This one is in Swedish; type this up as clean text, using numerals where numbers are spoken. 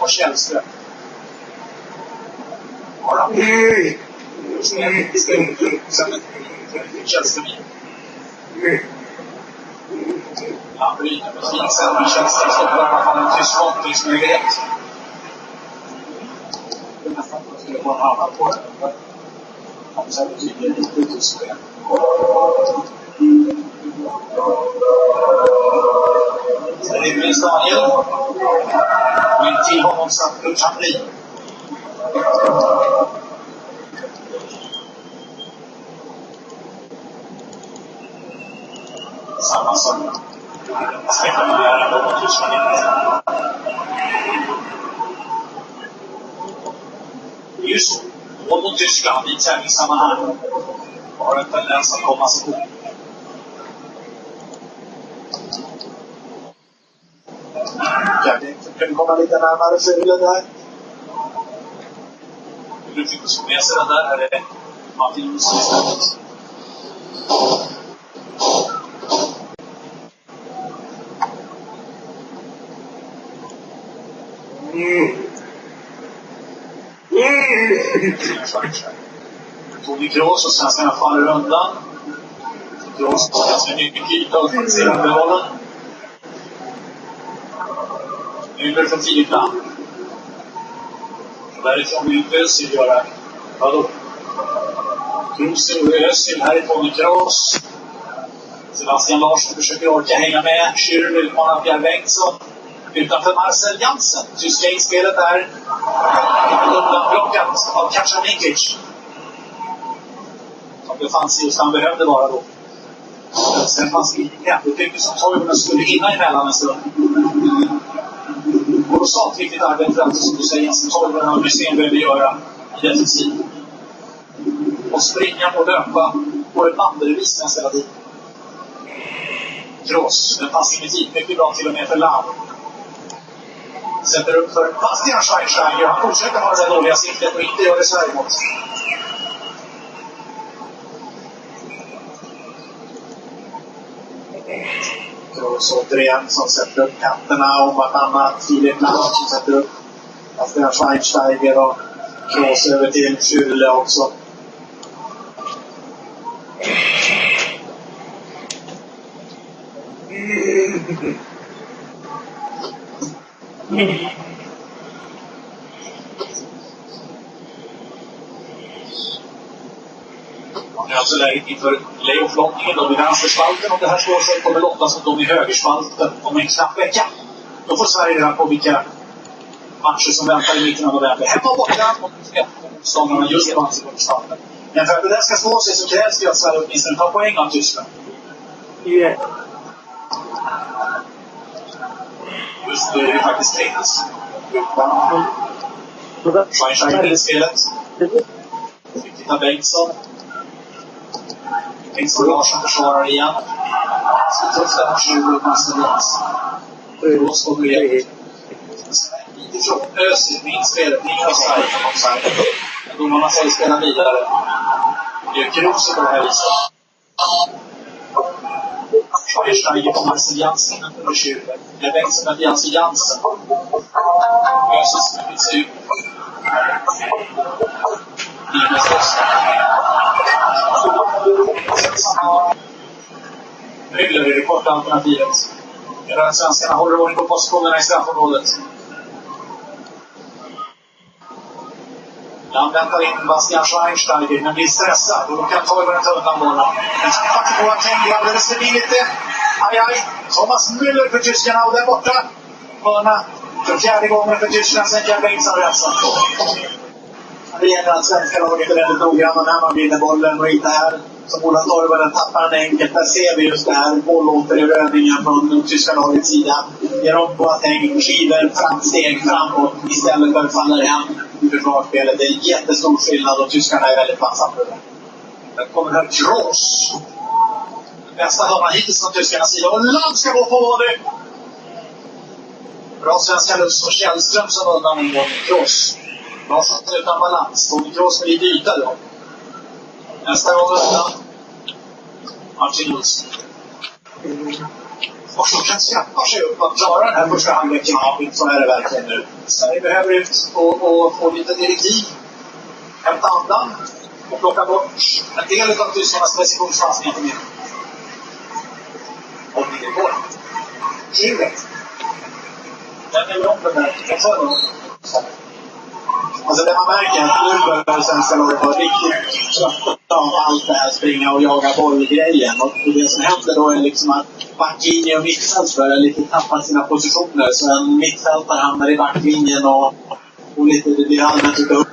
och Källström. Källström. Han bryter på slingsen, men Källström stoppar i alla fall en tysk kontringsmöjlighet. Det är nästan att skulle vara en annan på det. Han säger tydligen lite tysk igen. Så det är Prins Daniel. Men till honom satt Luchambri. Samma som Stefan Björn och Tyskland. Just mot Tyskland i tävlingssammanhang har en tendens att komma så fort. Kan du komma lite närmare kylen där? Du fick så med sig den där. Är det Martin Olsson istället? Tony Kroos och svenskarna faller undan. Kroos har ganska mycket yta och ser underhållen. Müller för 10 plan. Därifrån vill Özil göra. Vadå? Kroos och Özil här är Tony Kroos. Sebastian Larsson försöker orka hänga med. Schürrle utmanar Pierre Bengtsson. Utanför Marcel Jansen. Tyska inspelet är undanplockat av Kaczanikic. Som det fanns just han behövde vara då. Sen fanns det ändå tycker som Toivonen skulle hinna emellan en stund. Kolossalt viktigt arbete alltså, som du säger, som Toivonen och Hysén behöver göra i defensiv. Och springa och löpa på ett banderevis nästa tid. Kroos, en passning i tid, mycket bra till och med för Lahm. Sätter upp för Bastian Schweinsteiger. Han fortsätter ha det dåliga siktet och inte gör det Sverige mot. Kroos återigen som sätter upp kanterna och vartannat. Filip Lahm som sätter upp Bastian Schweinsteiger och Kroos över till Schürrle också. Nu är alltså läget inför Leoflottningen då vid vänsterspalten. Om det här står sig kommer Lotta som de i högerspalten om en knapp vecka. Då får Sverige reda på vilka matcher som väntar i mitten av november. Hemma och borta mot motståndarna just i vänsterspalten. Men för att det där ska stå sig så krävs det att Sverige åtminstone tar poäng av Tyskland. Yeah. Just nu är det faktiskt tekniskt. Schweinsteiger i spelet. Fick titta Bengtsson. Bengtsson Larsson försvarar igen. Så tuffar han 20 och Marcelians. Då står det igen. Lite från Özil med inspelet. Ingen offside. Domarna säger spela vidare. Det är Kroos på det här viset. Schweinsteiger på Marcel Jansen under 20. Det är Bengtsson med Jansen. Özil smygs ut. Linus Öster. Müller är det korta alternativet. Medan svenskarna håller ordning på positionerna i straffområdet. Han väntar in Bastian Schweinsteiger, men blir stressad. Och då kan Toivonen ta undan bollen. Men faktiskt på att tänka alldeles för lite. Aj. Thomas Müller för tyskarna och där borta. Hörna för 4:e gången för Tyskland sen Pierre Bengtsson rensar. Det gäller att svenska laget är väldigt noggranna när man vinner bollen och inte här. Som Ola Toivonen tappar den enkelt. Där ser vi just det här bollåtererövningen från den tyska lagets sida. Ger på att tänka skiver framsteg framåt istället för att falla hem i försvarsspelet. Det är en jättestor skillnad och tyskarna är väldigt passande. Där kommer här Kroos. Bästa hörna hittills från tyskarnas sida. Och Lahm ska gå på volley. Bra svenska Lutz och Källström som undan en gång. Kroos. Larsson utan balans. Tony Kroos med lite yta då. Nästa gång undan. Martin Olsson. och som kan släppa sig upp och klara den här första halvleken. Ja, så är det verkligen nu. Sverige behöver ut och få lite direktiv. Hämta andan och plocka bort en del av tyskarnas precisionschansningar till mitt. Och ligger på. Skilvet. Den är långt den där. Jag sa då. Alltså det man märker är att nu börjar svenska laget vara riktigt trötta av allt det här springa och jaga bollgrejen. Och det som händer då är liksom att backlinje och mittfält börjar lite tappa sina positioner. Så en mittfältare hamnar i backlinjen och lite det blir allmänt utav